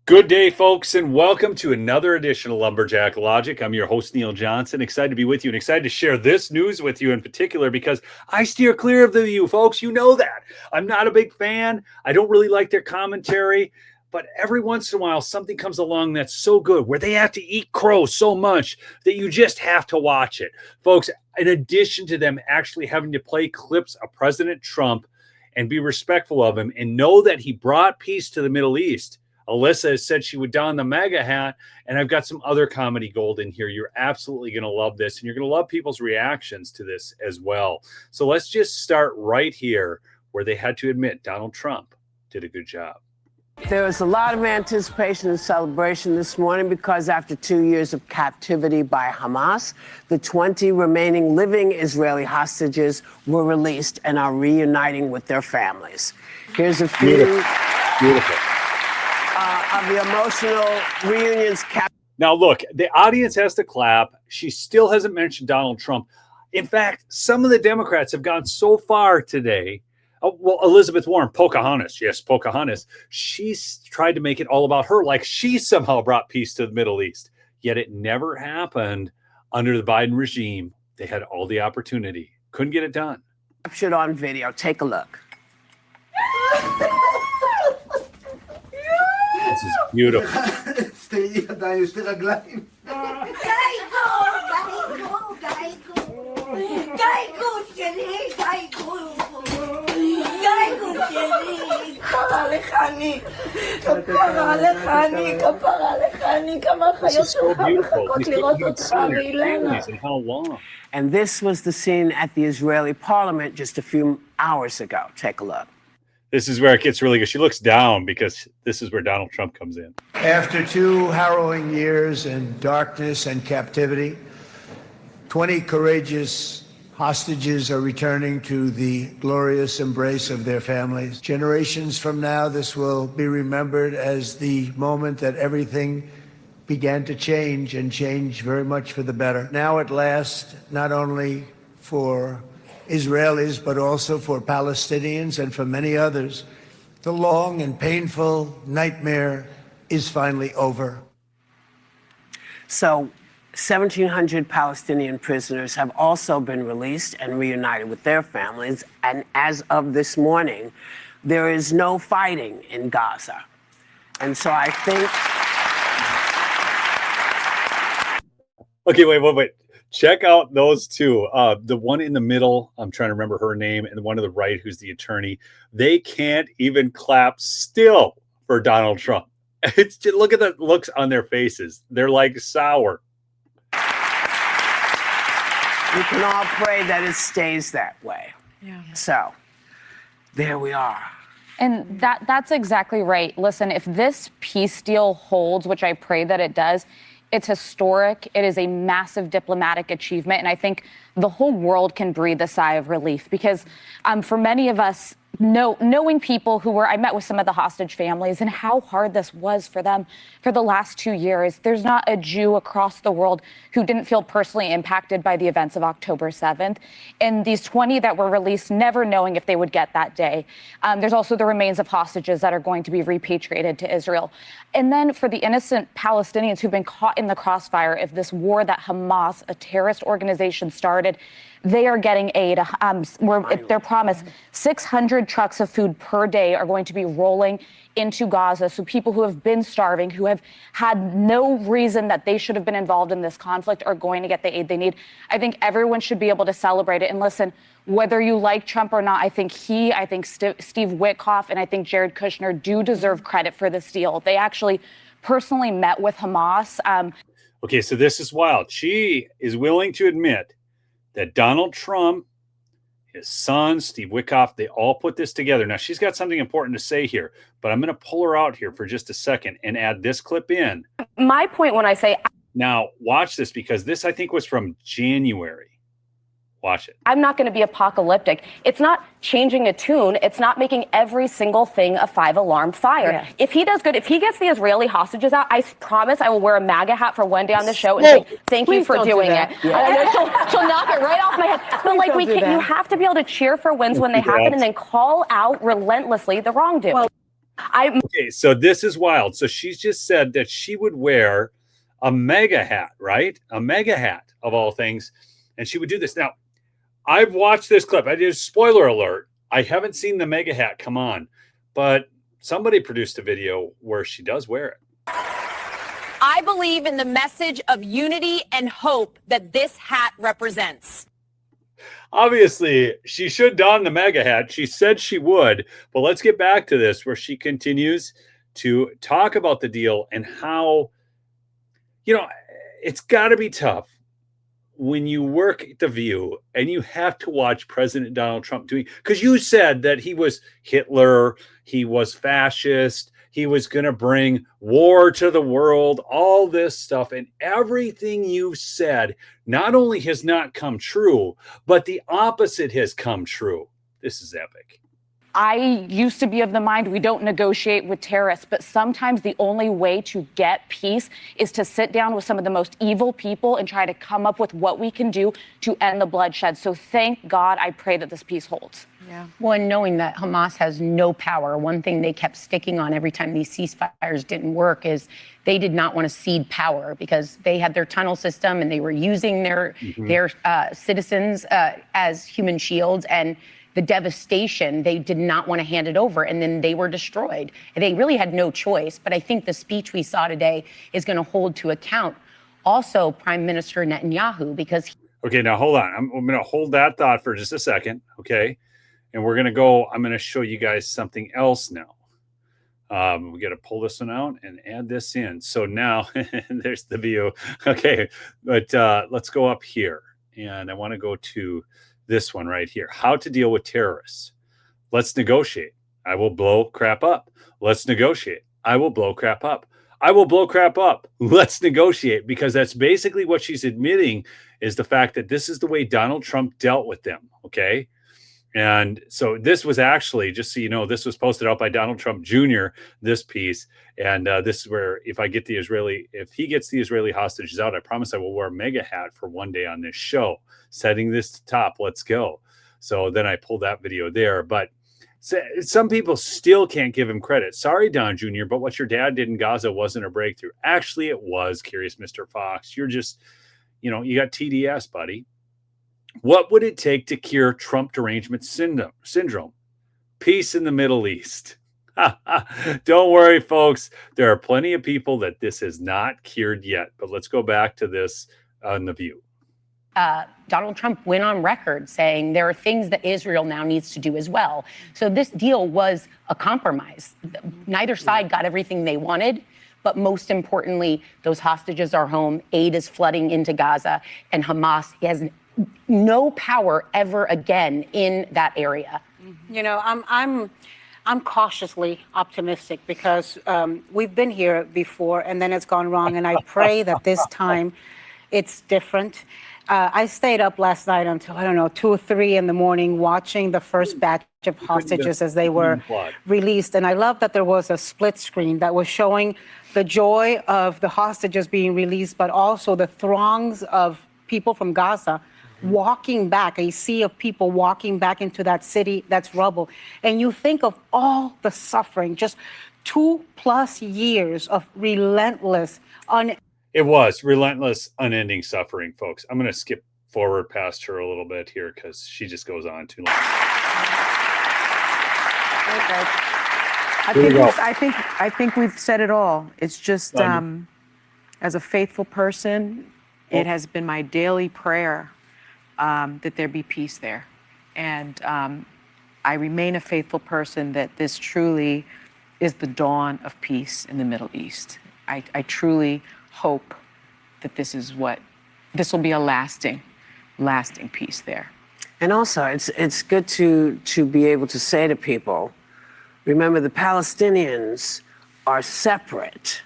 Good day, folks, and welcome to another edition of Lumberjack Logic. I'm your host, Neil Johnson. Excited to be with you and excited to share this news with you in particular because I steer clear of the view, folks. You know that. I'm not a big fan. I don't really like their commentary, but every once in a while, something comes along that's so good where they have to eat crow so much that you just have to watch it. Folks, in addition to them actually having to play clips of President Trump and be respectful of him and know that he brought peace to the Middle East, Alyssa has said she would don the MAGA hat, and I've got some other comedy gold in here. You're absolutely going to love this, and you're going to love people's reactions to this as well. So let's just start right here where they had to admit Donald Trump did a good job. There was a lot of anticipation and celebration this morning because after 2 years of captivity by Hamas, the 20 remaining living Israeli hostages were released and are reuniting with their families. Here's a few. Beautiful. Of the emotional reunions. Now, look, the audience has to clap. She still hasn't mentioned Donald Trump. In fact, some of the Democrats have gone so far today. Well, Elizabeth Warren, Pocahontas. Yes, Pocahontas. She's tried to make it all about her, like she somehow brought peace to the Middle East. Yet it never happened under the Biden regime. They had all the opportunity. Couldn't get it done. Captured on video. Take a look. This is beautiful. And how long? And this was the scene at the Israeli parliament just a few hours ago. Take a look. This is where it gets really good. She looks down because this is where Donald Trump comes in. After 2 harrowing years in darkness and captivity, 20 courageous hostages are returning to the glorious embrace of their families. Generations from now, this will be remembered as the moment that everything began to change and change very much for the better. Now at last, not only for Israelis, but also for Palestinians and for many others, the long and painful nightmare is finally over. So 1,700 Palestinian prisoners have also been released and reunited with their families. And as of this morning, there is no fighting in Gaza. And so I think... Okay, wait. Check out those two. The one in the middle, I'm trying to remember her name, and the one to the right, who's the attorney. They can't even clap still for Donald Trump. It's just, look at the looks on their faces. They're like sour. We can all pray that it stays that way. Yeah. So there we are. And that's exactly right. Listen, if this peace deal holds, which I pray that it does, it's historic. It is a massive diplomatic achievement. And I think the whole world can breathe a sigh of relief because for many of us, knowing people who were, I met with some of the hostage families and how hard this was for them for the last 2 years. There's not a Jew across the world who didn't feel personally impacted by the events of October 7th. And these 20 that were released, never knowing if they would get that day. There's also the remains of hostages that are going to be repatriated to Israel. And then for the innocent Palestinians who've been caught in the crossfire of this war that Hamas, a terrorist organization, started, they are getting aid. They're promised 600 trucks of food per day are going to be rolling into Gaza. So people who have been starving, who have had no reason that they should have been involved in this conflict, are going to get the aid they need. I think everyone should be able to celebrate it. And listen, whether you like Trump or not, I think Steve Witkoff and I think Jared Kushner do deserve credit for this deal. They actually personally met with Hamas. Okay, so this is wild. She is willing to admit that Donald Trump, his son, Steve Witkoff, they all put this together. Now, she's got something important to say here, but I'm going to pull her out here for just a second and add this clip in. My point when I say... Now, watch this, because this, I think, was from January. Watch it. I'm not going to be apocalyptic. It's not changing a tune. It's not making every single thing a 5-alarm fire. Yeah. If he does good, if he gets the Israeli hostages out, I promise I will wear a MAGA hat for one day on the show and say, thank you for doing it. Yeah. She'll knock it right off my head. But like, you have to be able to cheer for wins when they happen and then call out relentlessly the wrongdoing. Well, Okay, so this is wild. So she's just said that she would wear a MAGA hat, right? A MAGA hat of all things. And she would do this. Now, I've watched this clip. I did spoiler alert. I haven't seen the MAGA hat come on, but somebody produced a video where she does wear it. I believe in the message of unity and hope that this hat represents. Obviously, she should don the MAGA hat. She said she would, but let's get back to this where she continues to talk about the deal and how, it's got to be tough when you work at The View and you have to watch President Donald Trump doing, because you said that he was Hitler, he was fascist, he was going to bring war to the world, all this stuff. And everything you've said not only has not come true, but the opposite has come true. This is epic. I used to be of the mind we don't negotiate with terrorists, but sometimes the only way to get peace is to sit down with some of the most evil people and try to come up with what we can do to end the bloodshed. So thank God, I pray that this peace holds. Yeah. Well, and knowing that Hamas has no power, one thing they kept sticking on every time these ceasefires didn't work is they did not want to cede power because they had their tunnel system and they were using their citizens as human shields, and the devastation, they did not want to hand it over, and then they were destroyed. They really had no choice, but I think the speech we saw today is going to hold to account also Prime Minister Netanyahu, because... Okay, now hold on. I'm going to hold that thought for just a second, okay? And we're going to go, I'm going to show you guys something else now. We got to pull this one out and add this in. So now, there's the view. Okay, but let's go up here. And I want to go to this one right here. How to deal with terrorists. Let's negotiate. I will blow crap up. Let's negotiate. I will blow crap up. I will blow crap up. Let's negotiate, because that's basically what she's admitting, is the fact that this is the way Donald Trump dealt with them. Okay. And so this was actually, just so you know, this was posted out by Donald Trump Jr., this piece. And this is where, if he gets the Israeli hostages out, I promise I will wear a MAGA hat for one day on this show, setting this to top. Let's go. So then I pulled that video there. But some people still can't give him credit. Sorry, Don Jr., but what your dad did in Gaza wasn't a breakthrough. Actually, it was, Curious Mr. Fox. You're just, you got TDS, buddy. What would it take to cure Trump derangement syndrome? Peace in the Middle East. Don't worry, folks. There are plenty of people that this has not cured yet. But let's go back to this on The View. Donald Trump went on record saying there are things that Israel now needs to do as well. So this deal was a compromise. Neither side got everything they wanted. But most importantly, those hostages are home. Aid is flooding into Gaza. And Hamas has no power ever again in that area. I'm cautiously optimistic because we've been here before and then it's gone wrong. And I pray that this time it's different. I stayed up last night until, 2 or 3 in the morning watching the first batch of hostages as they were released. And I love that there was a split screen that was showing the joy of the hostages being released, but also the throngs of people from Gaza walking back, a sea of people walking back into that city that's rubble. And you think of all the suffering, just 2+ years of relentless, It was relentless, unending suffering, folks. I'm going to skip forward past her a little bit here because she just goes on too long. I think we've said it all. It's just, as a faithful person, it has been my daily prayer that there be peace there. And I remain a faithful person that this truly is the dawn of peace in the Middle East. I truly hope that this will be a lasting peace there. And also, it's good to be able to say to people, remember, the Palestinians are separate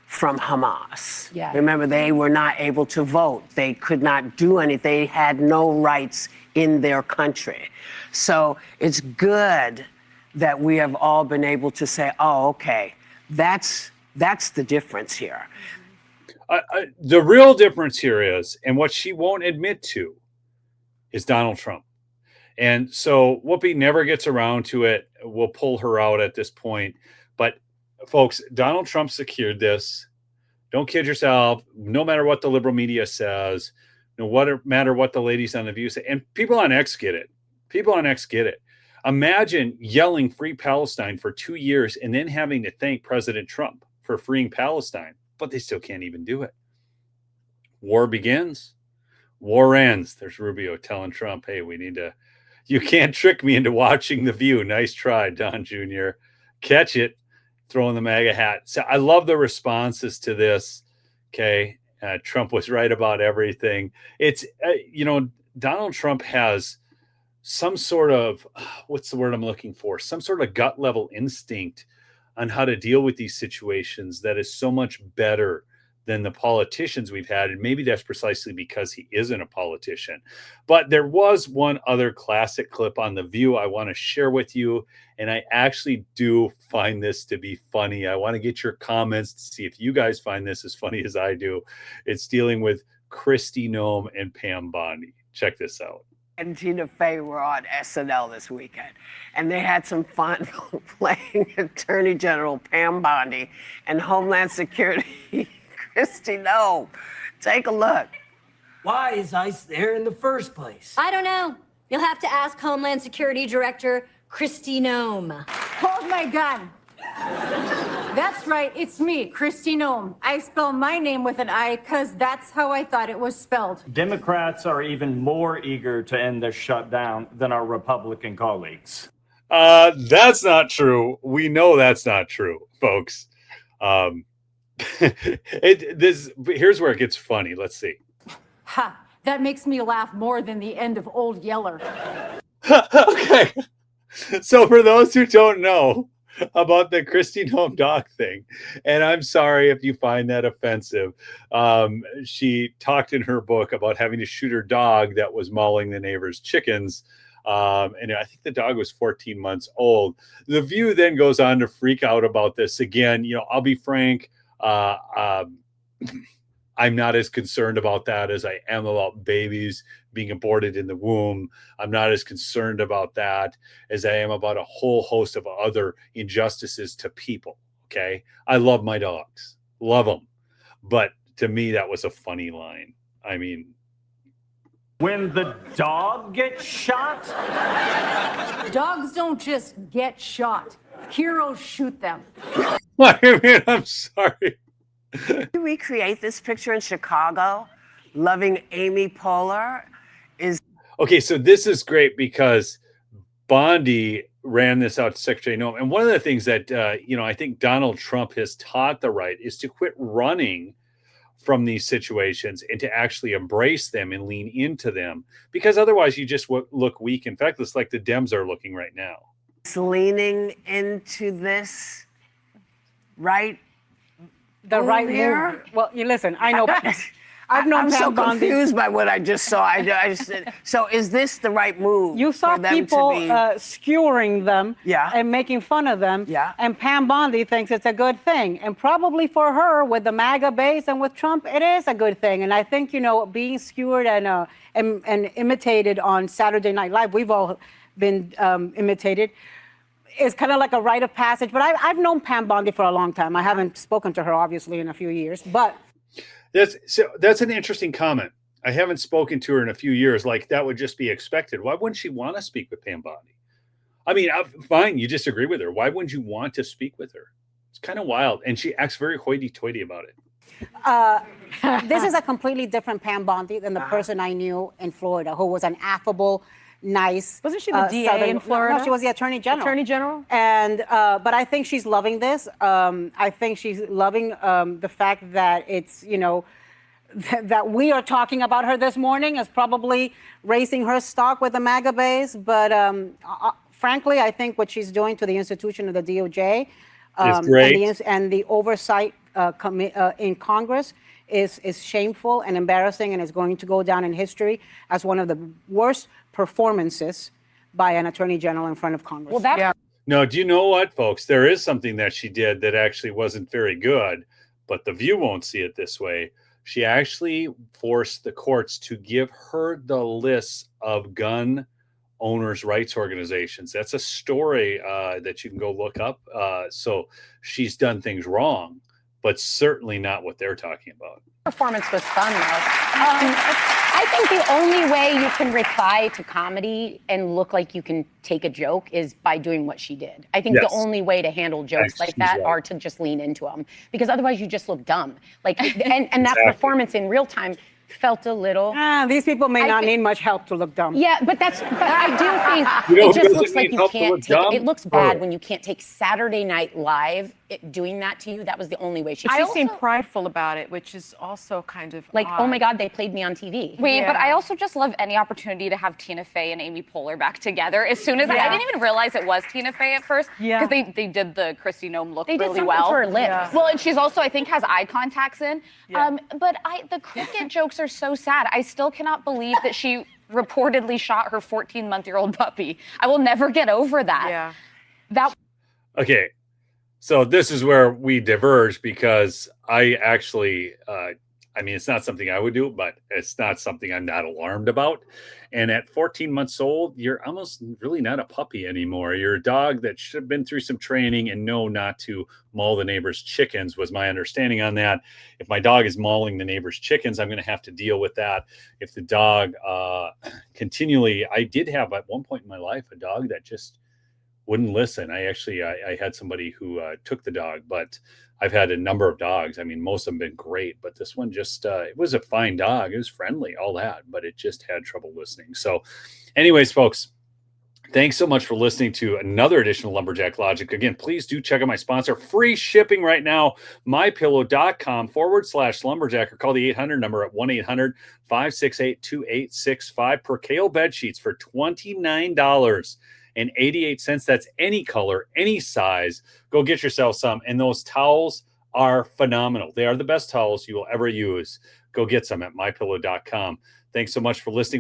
from Hamas. Yeah. Remember, they were not able to vote. They could not do anything. They had no rights in their country. So it's good that we have all been able to say, oh, okay, that's the difference here. The real difference here is, and what she won't admit to, is Donald Trump. And so Whoopi never gets around to it. We'll pull her out at this point. folks, Donald Trump secured this. Don't kid yourself. No matter what the liberal media says, no matter what the ladies on The View say, and people on X get it. People on X get it. Imagine yelling "Free Palestine" for 2 years and then having to thank President Trump for freeing Palestine, but they still can't even do it. War begins, war ends. There's Rubio telling Trump, "Hey, you can't trick me into watching The View." Nice try, Don Jr. Catch it, throwing the MAGA hat. So I love the responses to this. Okay. Trump was right about everything. It's, Donald Trump has some sort of, what's the word I'm looking for? Some sort of gut level instinct on how to deal with these situations that is so much better than the politicians we've had. And maybe that's precisely because he isn't a politician. But there was one other classic clip on The View I want to share with you. And I actually do find this to be funny. I want to get your comments to see if you guys find this as funny as I do. It's dealing with Kristi Noem and Pam Bondi. Check this out. And Tina Fey were on SNL this weekend, and they had some fun playing Attorney General Pam Bondi and Homeland Security Kristi Noem. Take a look. Why is ICE there in the first place? I don't know. You'll have to ask Homeland Security Director Kristi Noem. Hold my gun. That's right, it's me, Kristi Noem. I spell my name with an I because that's how I thought it was spelled. Democrats are even more eager to end this shutdown than our Republican colleagues. That's not true. We know that's not true, folks. Here's where it gets funny. Let's see. Ha! That makes me laugh more than the end of Old Yeller. Okay. So for those who don't know about the Kristi Noem dog thing, and I'm sorry if you find that offensive, she talked in her book about having to shoot her dog that was mauling the neighbor's chickens. And I think the dog was 14 months old. The View then goes on to freak out about this again. I'll be frank. I'm not as concerned about that as I am about babies being aborted in the womb. I'm not as concerned about that as I am about a whole host of other injustices to people. Okay. I love my dogs, love them. But to me, that was a funny line. I mean, when the dog gets shot? Dogs don't just get shot. Heroes shoot them. I mean, I'm sorry. To recreate this picture in Chicago, loving Amy Poehler is... Okay, so this is great because Bondi ran this out to Secretary Noem. And one of the things that, I think Donald Trump has taught the right is to quit running from these situations and to actually embrace them and lean into them, because otherwise you just look weak and feckless like the Dems are looking right now. Leaning into this right the right here. move. Well, you listen. I know. I've known I'm Pam so Bondi. confused by what I just saw. I just said, so is this the right move? You saw for them people to be... skewering them and making fun of them. Yeah. And Pam Bondi thinks it's a good thing. And probably for her, with the MAGA base and with Trump, it is a good thing. And I think, being skewered and imitated on Saturday Night Live, we've all been imitated, is kind of like a rite of passage. But I've known Pam Bondi for a long time. I haven't spoken to her, obviously, in a few years. But that's an interesting comment. I haven't spoken to her in a few years. Like, that would just be expected. Why wouldn't she want to speak with Pam Bondi? I mean, fine, you disagree with her. Why wouldn't you want to speak with her? It's kind of wild. And she acts very hoity-toity about it. This is a completely different Pam Bondi than the person I knew in Florida, who was an affable, nice. Wasn't she the DA in Florida? No, she was the Attorney General. Attorney General? And but I think she's loving this. I think she's loving the fact that it's, that we are talking about her this morning is probably raising her stock with the MAGA base. But frankly, I think what she's doing to the institution of the DOJ and the oversight in Congress is shameful and embarrassing, and is going to go down in history as one of the worst performances by an attorney general in front of Congress. Well, No, do you know what, folks? There is something that she did that actually wasn't very good, but the View won't see it this way. She actually forced the courts to give her the lists of gun owners' rights organizations. That's a story that you can go look up. So she's done things wrong, but certainly not what they're talking about. Performance was fun, though. I think the only way you can reply to comedy and look like you can take a joke is by doing what she did. I think the only way to handle jokes like that are to just lean into them, because otherwise you just look dumb. Like, and that performance in real time felt a little. These people may not need much help to look dumb. Yeah, but I do think it just looks like you can't take it. It looks bad when you can't take Saturday Night Live doing that to you. That was the only way she seemed prideful about it, which is also kind of like, odd. oh my God, they played me on TV. Wait, but I also just love any opportunity to have Tina Fey and Amy Poehler back together. As soon as I didn't even realize it was Tina Fey at first, because they did the Kristi Noem look really well. To her lips. Well, and she's also, I think, has eye contacts in. But the cricket jokes are so sad. I still cannot believe that she reportedly shot her 14-month-old puppy. I will never get over that. Okay. So this is where we diverge, because I actually, I mean, it's not something I would do, but it's not something I'm not alarmed about. And at 14 months old, you're almost really not a puppy anymore. You're a dog that should have been through some training and know not to maul the neighbor's chickens, was my understanding on that. If my dog is mauling the neighbor's chickens, I'm going to have to deal with that. If the dog continually, I did have at one point in my life a dog that just wouldn't listen. I had somebody who took the dog, but I've had a number of dogs. I mean, most of them have been great, but this one just, it was a fine dog. It was friendly, all that, but it just had trouble listening. So anyways, folks, thanks so much for listening to another edition of Lumberjack Logic. Again, please do check out my sponsor. Free shipping right now, mypillow.com/lumberjack, or call the 800 number at 1-800-568-2865. Percale bed sheets for $29.88. That's any color, any size. Go get yourself some. And those towels are phenomenal. They are the best towels you will ever use. Go get some at mypillow.com. Thanks so much for listening.